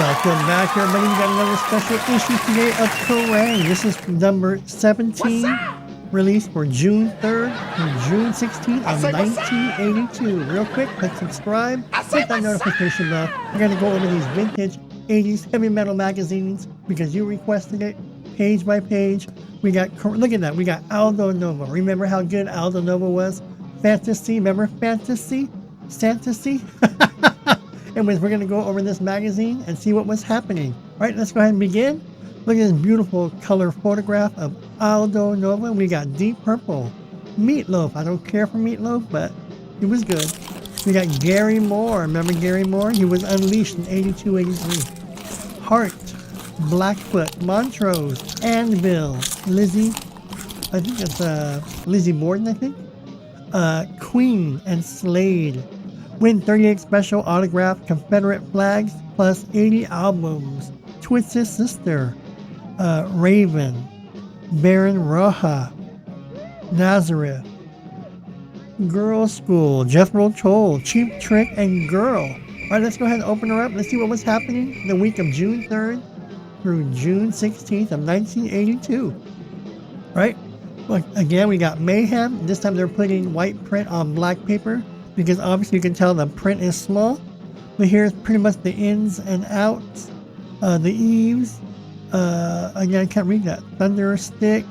Welcome back, everybody. We got another special issue today of Kerrang. This is number 17, released for June 3rd through June 16th of 1982. Real quick, click subscribe, hit that notification bell. We're going to go over these vintage 80s heavy metal magazines because you requested it, page by page. We got, look at that, we got Aldo Nova. Remember how good Aldo Nova was? Fantasy, remember Fantasy? Fantasy? Anyways, we're going to go over this magazine and see what was happening. All right, let's go ahead and begin. Look at this beautiful color photograph of Aldo Nova. We got Deep Purple, Meatloaf. I don't care for Meatloaf, but it was good. We got Gary Moore. Remember Gary Moore? He was Unleashed in 82, 83. Heart, Blackfoot, Montrose, Anvil, Lizzie. I think it's Lizzie Borden, I think. Queen and Slade. Win 38 special autographed Confederate flags plus 80 albums. Twisted Sister, Raven, Baron Roja, Nazareth, Girls School, Jethro Tull, Cheap Trick, and Girl. All right, let's go ahead and open her up. Let's see what was happening the week of June 3rd through June 16th of 1982. All right, look, again, we got Mayhem. This time they're putting white print on black paper, because obviously you can tell the print is small. But here's pretty much the ins and outs, the eaves. Again, I can't read that. Thunderstick,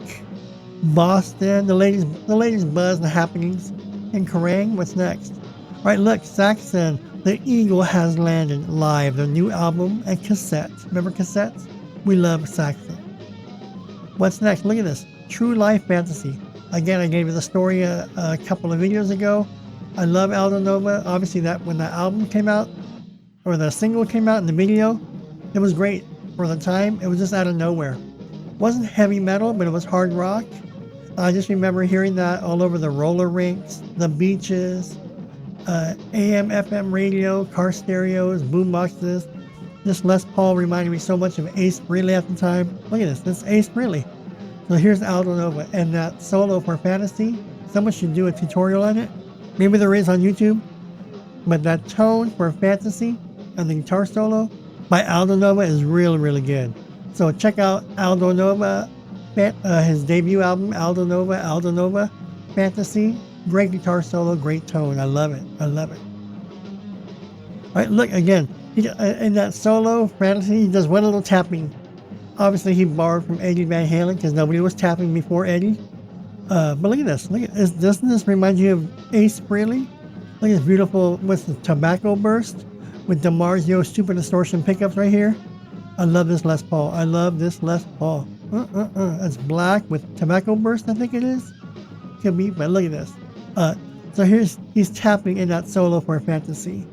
Boston, the latest buzz and happenings in Kerrang. What's next? All right, look, Saxon, The Eagle Has Landed live, the new album and cassettes. Remember cassettes? We love Saxon. What's next? Look at this, True Life Fantasy. Again, I gave you the story a couple of videos ago. I love Aldo Nova. Obviously, that when the album came out, or the single came out in the video, it was great for the time. It was just out of nowhere. It wasn't heavy metal, but it was hard rock. I just remember hearing that all over the roller rinks, the beaches, AM, FM radio, car stereos, boomboxes. This Les Paul reminded me so much of Ace Frehley at the time. Look at this. This is Ace Frehley. So here's Aldo Nova, and that solo for Fantasy. Someone should do a tutorial on it. Maybe there is on YouTube, but that tone for Fantasy and the guitar solo by Aldo Nova is really, really good. So check out Aldo Nova, his debut album, Aldo Nova, Fantasy. Great guitar solo, great tone. I love it. I love it. All right, look again. In that solo, Fantasy, he does one little tapping. Obviously, he borrowed from Eddie Van Halen because nobody was tapping before Eddie. But look at this. Look at this. Doesn't this remind you of Ace Frehley? Look at this beautiful, what's the tobacco burst with DiMarzio Stupid Distortion pickups right here. I love this Les Paul. I love this Les Paul. It's black with tobacco burst, I think it is. Could be, but look at this. So he's tapping in that solo for Fantasy.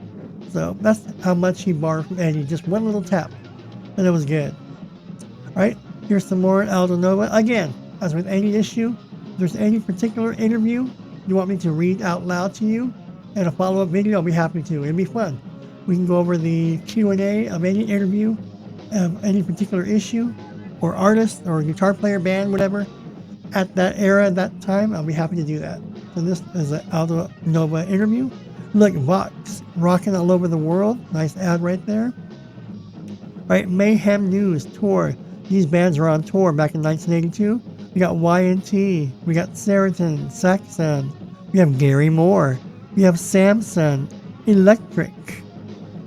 So that's how much he borrowed from Eddie. Just one little tap, and it was good. All right, here's some more Aldo Nova. Again, as with any issue, if there's any particular interview you want me to read out loud to you in a follow-up video, I'll be happy to. It'll be fun. We can go over the Q&A of any interview, of any particular issue, or artist, or guitar player, band, whatever, at that era, at that time. I'll be happy to do that. So this is an Aldo Nova interview. Look, Vox, rocking all over the world. Nice ad right there. All right, Mayhem News Tour. These bands were on tour back in 1982. We got Y&T, we got Seriton, Saxon, we have Gary Moore, we have Samson, Electric,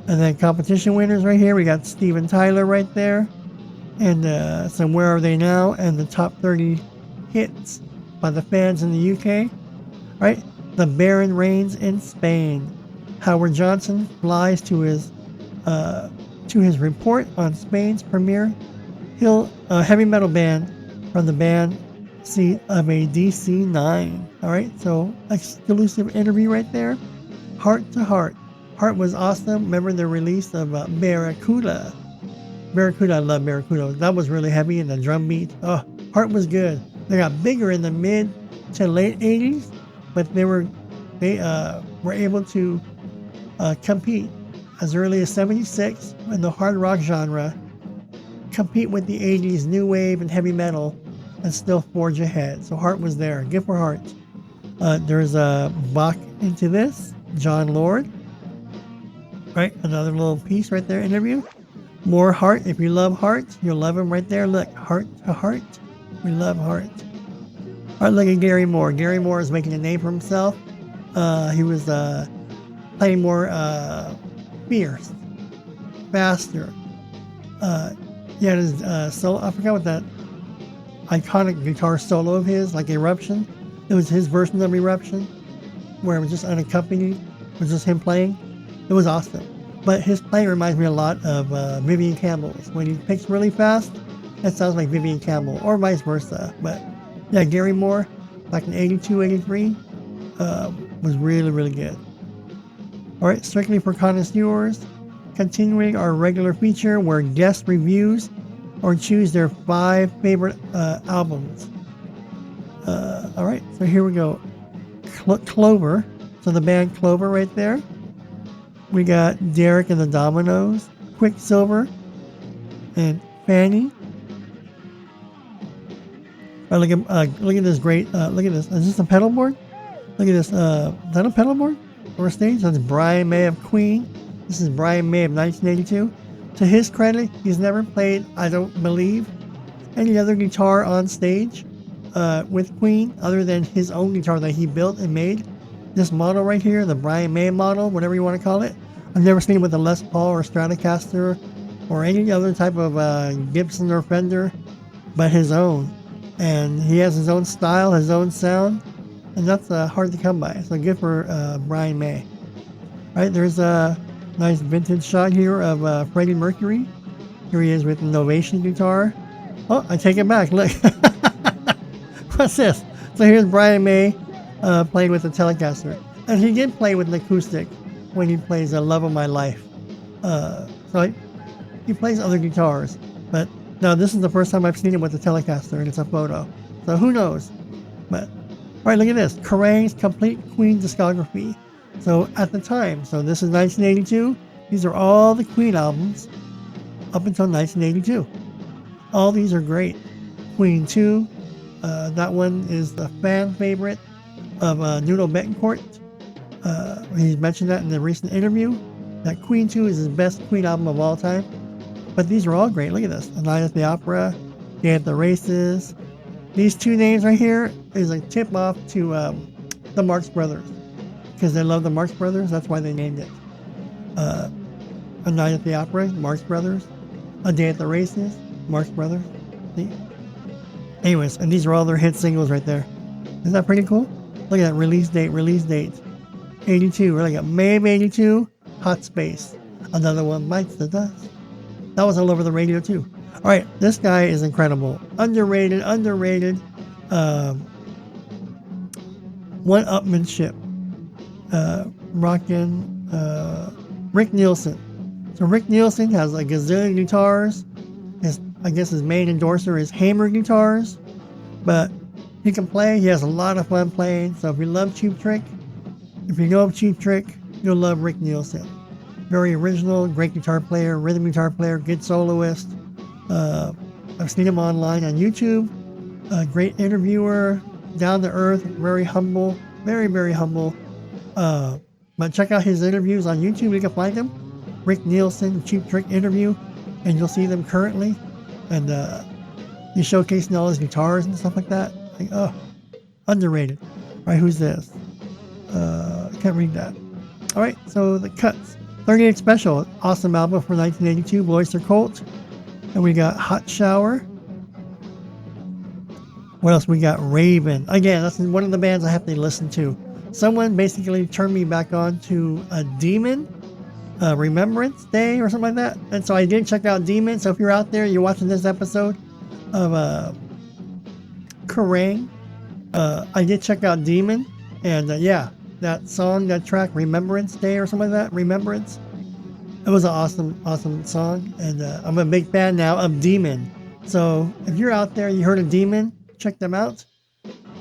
and then competition winners right here. We got Steven Tyler right there, and some Where Are They Now, and the top 30 hits by the fans in the UK. Right, the Baron reigns in Spain. Howard Johnson flies to his report on Spain's premier heavy metal band from the band seat of a DC-9. All right, so exclusive interview right there. Heart to Heart. Heart was awesome. Remember the release of Barracuda. Barracuda, I love Barracuda. That was really heavy in the drum beat. Oh, Heart was good. They got bigger in the mid to late 80s, but they were able to compete as early as 76 in the hard rock genre, compete with the 80s new wave and heavy metal, and still forge ahead. So Heart was there. Good for Heart. There's a Bach into this, John Lord. Right, another little piece right there, interview. More Heart. If you love Heart, you'll love him right there. Look, Heart to Heart. We love Heart. All right, look at Gary Moore. Gary Moore is making a name for himself. He was playing more fierce, faster. He had his solo. I forgot what that iconic guitar solo of his, like Eruption. It was his version of Eruption, where it was just unaccompanied. It was just him playing. It was awesome. But his playing reminds me a lot of Vivian Campbell's. When he picks really fast, that sounds like Vivian Campbell, or vice versa. But yeah, Gary Moore, back in 82, 83, was really, really good. All right, strictly for connoisseurs, continuing our regular feature where guest reviews or choose their 5 favorite albums. All right, so here we go. Clover, so the band Clover right there. We got Derek and the Dominoes, Quicksilver, and Fanny. Look at this great, look at this. Is this a pedal board? Look at this. Is that a pedal board or a stage? That's Brian May of Queen. This is Brian May of 1982. To his credit, he's never played, I don't believe, any other guitar on stage with Queen other than his own guitar that he built and made. This model right here, the Brian May model, whatever you want to call it. I've never seen it with a Les Paul or Stratocaster or any other type of Gibson or Fender, but his own. And he has his own style, his own sound, and that's hard to come by. So good for Brian May. All right, there's a nice vintage shot here of Freddie Mercury. Here he is with an Novation guitar. Oh, I take it back. Look. What's this? So here's Brian May playing with the Telecaster. And he did play with an acoustic when he plays Love of My Life. So he plays other guitars. But no, this is the first time I've seen him with the Telecaster, and it's a photo. So who knows? But, all right, look at this. Kerrang's complete Queen discography. So at the time, so this is 1982. These are all the Queen albums up until 1982. All these are great. Queen 2, that one is the fan favorite of Nuno Betancourt. He's mentioned that in the recent interview, that Queen 2 is his best Queen album of all time. But these are all great. Look at this. A Night at the Opera, Day at the Races. These two names right here is a tip off to the Marx Brothers. Because they love the Marx Brothers, that's why they named it. A Night at the Opera, Marx Brothers. A Day at the Races, Marx Brothers. See? Anyways, and these are all their hit singles right there. Isn't that pretty cool? Look at that release date. 82. We're like a May of 82, Hot Space. Another one bites the dust. That was all over the radio too. All right, this guy is incredible. Underrated. One-upmanship. Rockin' Rick Nielsen. So Rick Nielsen has a gazillion guitars. I guess his main endorser is Hamer guitars. But he can play. He has a lot of fun playing. So if you love Cheap Trick, if you know of Cheap Trick, you'll love Rick Nielsen. Very original, great guitar player, rhythm guitar player, good soloist. I've seen him online on YouTube. A great interviewer, down to earth, very humble, very, very humble. But check out his interviews on YouTube. You can find them. Rick Nielsen, Cheap Trick interview, and you'll see them currently. And he's showcasing all his guitars and stuff like that. Like, oh, underrated. All right, who's this? Can't read that. All right, so the cuts. 38 Special, awesome album from 1982, Oyster Cult. And we got Hot Shower. What else? We got Raven. Again, that's one of the bands I have to listen to. Someone basically turned me back on to a Demon, Remembrance Day or something like that. And so I did check out Demon. So if you're out there, you're watching this episode of Kerrang, I did check out Demon. And yeah, that song, that track, Remembrance Day or something like that, Remembrance. It was an awesome song. And I'm a big fan now of Demon. So if you're out there, you heard of Demon, check them out.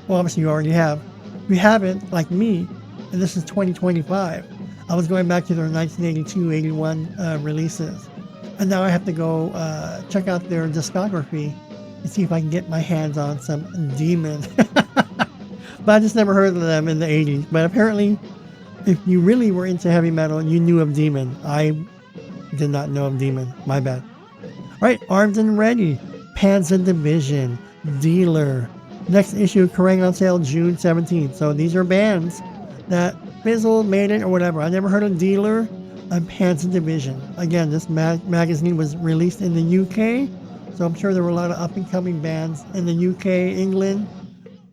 Well, obviously you already have. If you haven't, like me, and this is 2025, I was going back to their 1982, 81 releases. And now I have to go check out their discography and see if I can get my hands on some Demon. But I just never heard of them in the 80s. But apparently, if you really were into heavy metal, you knew of Demon. I did not know of Demon. My bad. Alright, Armed and Ready, Panzer Division, Dealer. Next issue, Kerrang on sale June 17th. So these are bands that fizzled, made it, or whatever. I never heard of Dealer and Panzer Division. Again, this magazine was released in the UK, so I'm sure there were a lot of up-and-coming bands in the UK, England,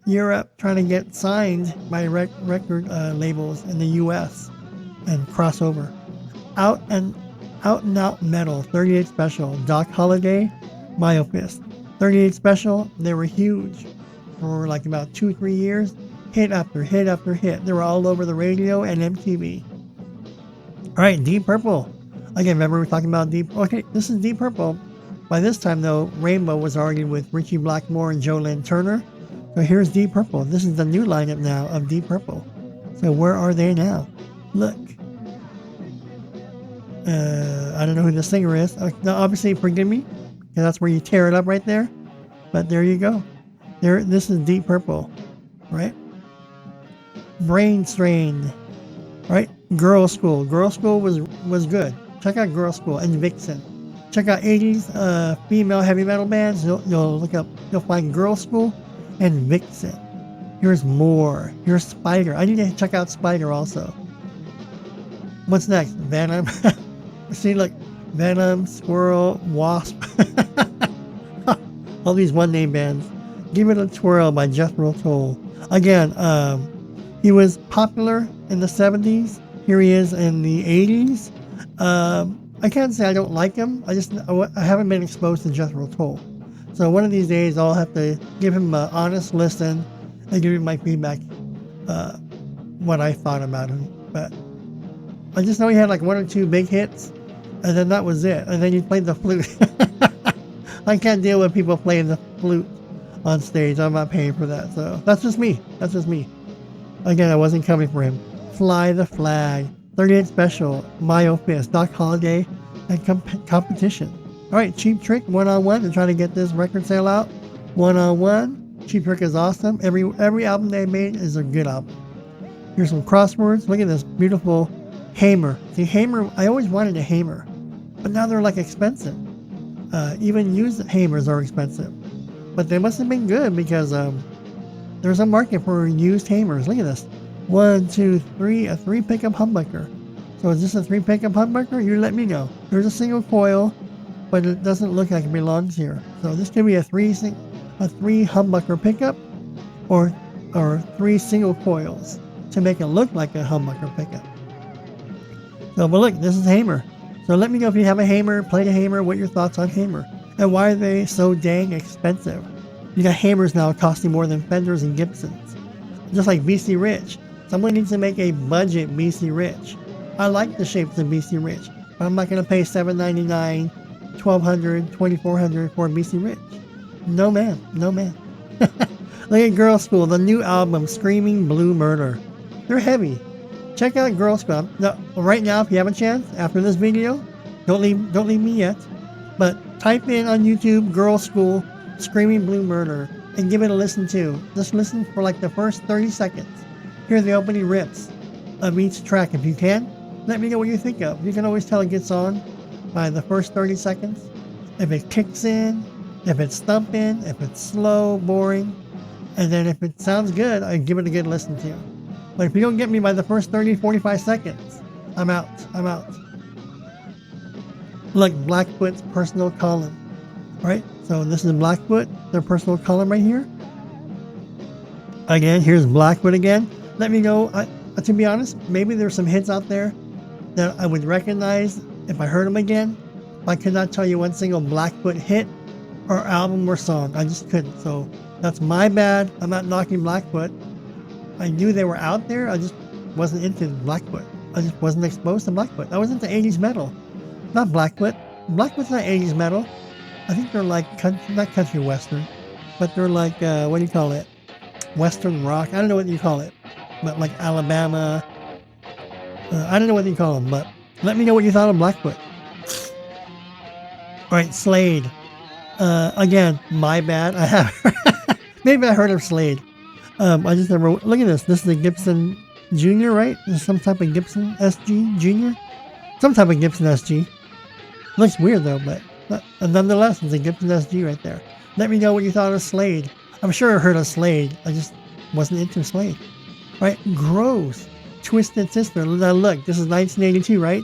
Europe, trying to get signed by record labels in the US and crossover. Out and Out Metal, 38 Special, Doc Holliday, Myofist. 38 Special, they were huge for like about 2-3 years. Hit after hit after hit. They were all over the radio and MTV. Alright, Deep Purple. Again, remember we were talking about Deep... Okay, this is Deep Purple. By this time, though, Rainbow was already with Richie Blackmore and Jolene Turner. So here's Deep Purple. This is the new lineup now of Deep Purple. So where are they now? Look. I don't know who the singer is. Now, obviously, forgive me, because that's where you tear it up right there. But there you go. This is Deep Purple, right? Brain Strain, right? Girl School. Girl School was good. Check out Girl School and Vixen. Check out 80s female heavy metal bands. You'll look up. You'll find Girl School and Vixen. Here's more. Here's Spider. I need to check out Spider also. What's next? Venom. See, look, Venom, Squirrel, Wasp. All these one-name bands. Give It a Twirl by Jethro Tull. Again, he was popular in the 70s. Here he is in the 80s. I can't say I don't like him. I haven't been exposed to Jethro Tull. So one of these days I'll have to give him an honest listen and give him my feedback, what I thought about him. But I just know he had like 1 or 2 big hits, and then that was it. And then he played the flute. I can't deal with people playing the flute on stage. I'm not paying for that. So that's just me. That's just me. Again, I wasn't coming for him. Fly the Flag, 38 Special, Myofist, Doc Holliday, and Competition. All right, Cheap Trick, One-on-One. They're trying to get this record sale out. One-on-One. Cheap Trick is awesome. Every album they made is a good album. Here's some crosswords. Look at this beautiful Hammer. See, Hammer, I always wanted a Hammer, but now they're like expensive. Even used Hammers are expensive. But they must have been good because there's a market for used Hammers. Look at this. 1, 2, 3, a 3 pickup humbucker. So is this a 3 pickup humbucker? You let me know. There's a single coil, but it doesn't look like it belongs here. So this could be a 3 humbucker pickup or 3 single coils to make it look like a humbucker pickup. So, but look, this is Hammer. So let me know if you have a Hammer, played a Hammer, what your thoughts on Hammer. And why are they so dang expensive? You got Hammers now costing more than Fenders and Gibsons. Just like BC Rich. Someone needs to make a budget BC Rich. I like the shapes of BC Rich, but I'm not going to pay $7.99, $1,200, $2,400 for BC Rich. No man, no man. Look at Girl School, the new album, Screaming Blue Murder. They're heavy. Check out Girl School. Now, right now, if you have a chance, after this video, don't leave me yet, but type in on YouTube, Girl School, Screaming Blue Murder, and give it a listen too. Just listen for like the first 30 seconds. Hear the opening rips of each track if you can. Let me know what you think of. You can always tell it gets on by the first 30 seconds. If it kicks in, if it's thumping, if it's slow, boring, and then if it sounds good, I give it a good listen to. But if you don't get me by the first 30, 45 seconds, I'm out. I'm out. Look, Blackfoot's personal column. Right? So this is Blackfoot, their personal column right here. Again, here's Blackfoot again. Let me know. To be honest, maybe there's some hits out there that I would recognize if I heard them again. I could not tell you one single Blackfoot hit or album or song. I just couldn't. So that's my bad. I'm not knocking Blackfoot. I knew they were out there. I just wasn't into Blackfoot. I just wasn't exposed to Blackfoot. I was into 80s metal. Not Blackfoot. Blackfoot's not 80s metal. I think they're like, not country western, but they're like, what do you call it? Western rock. I don't know what you call it. But like Alabama. I don't know what you call them, but let me know what you thought of Blackfoot. Alright, Slade. Again, my bad. I have maybe I heard of Slade. I just never look at this. This is a Gibson Junior, right? This is some type of Gibson SG Junior. Some type of Gibson SG. Looks weird though, but But nonetheless, it's a Gibson SG right there. Let me know what you thought of Slade. I'm sure I heard of Slade. I just wasn't into Slade. Right? Gross. Twisted Sister. Now look, this is 1982, right?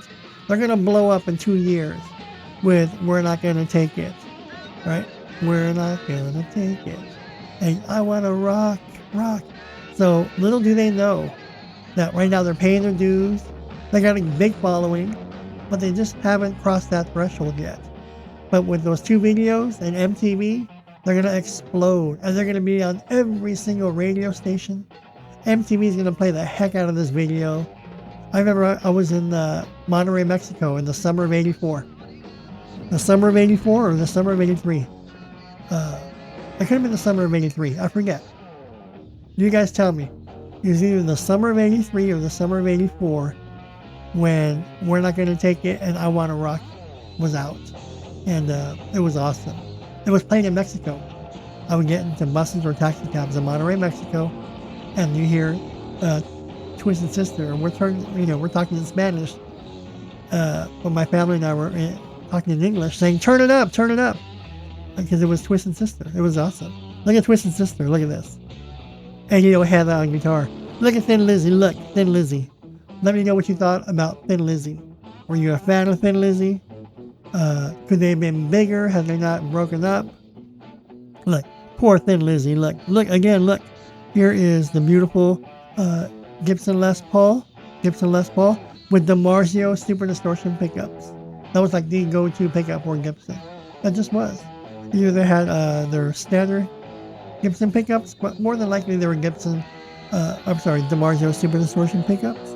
They're going to blow up in 2 years with We're Not Gonna Take It. Right? We're not gonna take it. And I want to rock. So little do they know that right now they're paying their dues. They got a big following, but they just haven't crossed that threshold yet. But with those 2 videos and MTV, they're going to explode. And they're going to be on every single radio station. MTV is going to play the heck out of this video. I remember I was in Monterrey, Mexico in the summer of 84. The summer of 84 or the summer of 83? It could have been the summer of 83. I forget. You guys tell me. It was either the summer of 83 or the summer of 84 when We're Not Gonna Take It and I Wanna Rock was out. And it was awesome. It was played in Mexico. I would get into buses or taxi cabs in Monterrey, Mexico, and you hear Twisted Sister, and we're talking in Spanish. But my family and I were talking in English, saying, turn it up, because it was Twisted Sister. It was awesome. Look at Twisted Sister, look at this. And had that on guitar. Look at Thin Lizzy, look, Thin Lizzy. Let me know what you thought about Thin Lizzy. Were you a fan of Thin Lizzy? Could they have been bigger? Had they not broken up? Look, poor Thin Lizzy, look, again, look. Here is the beautiful Gibson Les Paul with the DiMarzio Super Distortion pickups. That was like the go-to pickup for Gibson. That just was. Either they had their standard Gibson pickups, but more than likely they were DiMarzio Super Distortion pickups.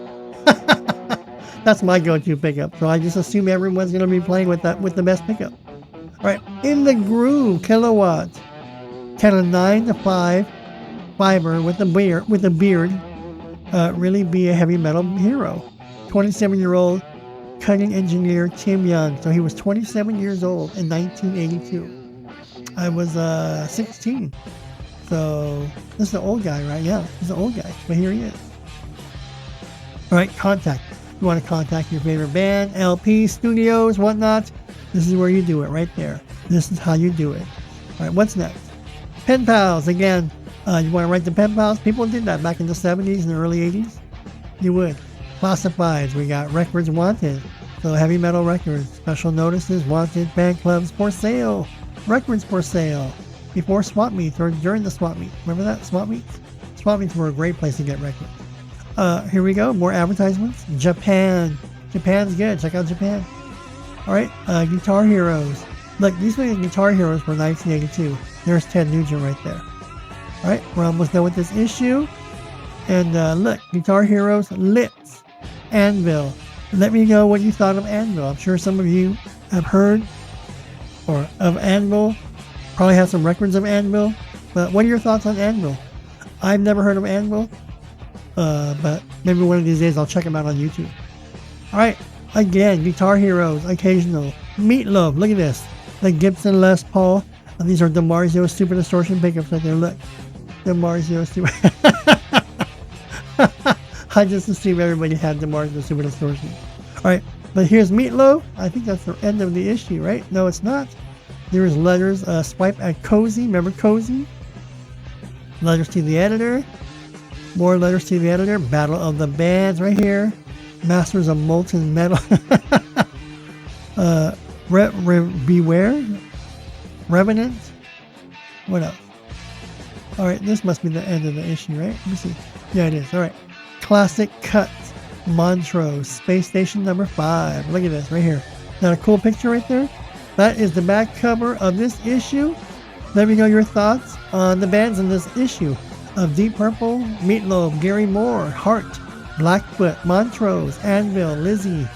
That's my go-to pickup, so I just assume everyone's going to be playing with the best pickup. All right, In the Groove Kilowatt. Can a 9 to 5 fiber with a beard really be a heavy metal hero? 27-year-old cutting engineer Tim Young. So he was 27 years old in 1982. I was 16. So this is the old guy, right? Yeah, he's the old guy, but here he is. All right, contact. You want to contact your favorite band, LP, studios, whatnot. This is where you do it, right there. This is how you do it. All right, what's next? Pen pals. Again, you want to write the pen pals? People did that back in the 70s and the early 80s. You would. Classifieds. We got records wanted. So heavy metal records. Special notices wanted. Fan clubs for sale. Records for sale. Before swap meets or during the swap meet. Remember that? Swap meets? Swap meets were a great place to get records. Here we go. More advertisements. Japan. Japan's good. Check out Japan. All right. Guitar Heroes. Look, these were the Guitar Heroes for 1982. There's Ted Nugent right there. All right. We're almost done with this issue. And look, Guitar Heroes Lips. Anvil. Let me know what you thought of Anvil. I'm sure some of you have heard of Anvil. Probably have some records of Anvil. But what are your thoughts on Anvil? I've never heard of Anvil. But maybe one of these days I'll check them out on YouTube. Alright, again, Guitar Heroes, occasional. Meatloaf, look at this. The Gibson Les Paul. And these are DiMarzio Super Distortion pickups right there. Look. DiMarzio Super... I just assume everybody had DiMarzio Super Distortion. Alright, but here's Meatloaf. I think that's the end of the issue, right? No, it's not. There's letters, swipe at Cozy. Remember Cozy? Letters to the editor. More letters to the editor. Battle of the Bands right here. Masters of Molten Metal. Beware. Revenant. What else? Alright, this must be the end of the issue, right? Let me see. Yeah, it is. Alright. Classic Cuts. Montrose. Space Station number 5. Look at this right here. Got a cool picture right there? That is the back cover of this issue. Let me know your thoughts on the bands in this issue of Deep Purple, Meatloaf, Gary Moore, Heart, Blackfoot, Montrose, Anvil, Lizzy,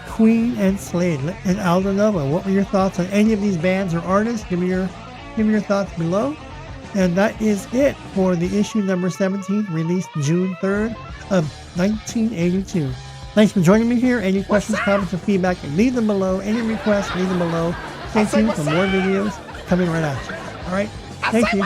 Queen, and Slade, and Aldo Nova. What were your thoughts on any of these bands or artists? Give me your thoughts below. And that is it for the issue number 17, released June 3rd of 1982. Thanks for joining me here. Any questions, comments, or feedback, leave them below. Any requests, leave them below. Stay tuned for more videos coming right at you. All right? Thank you.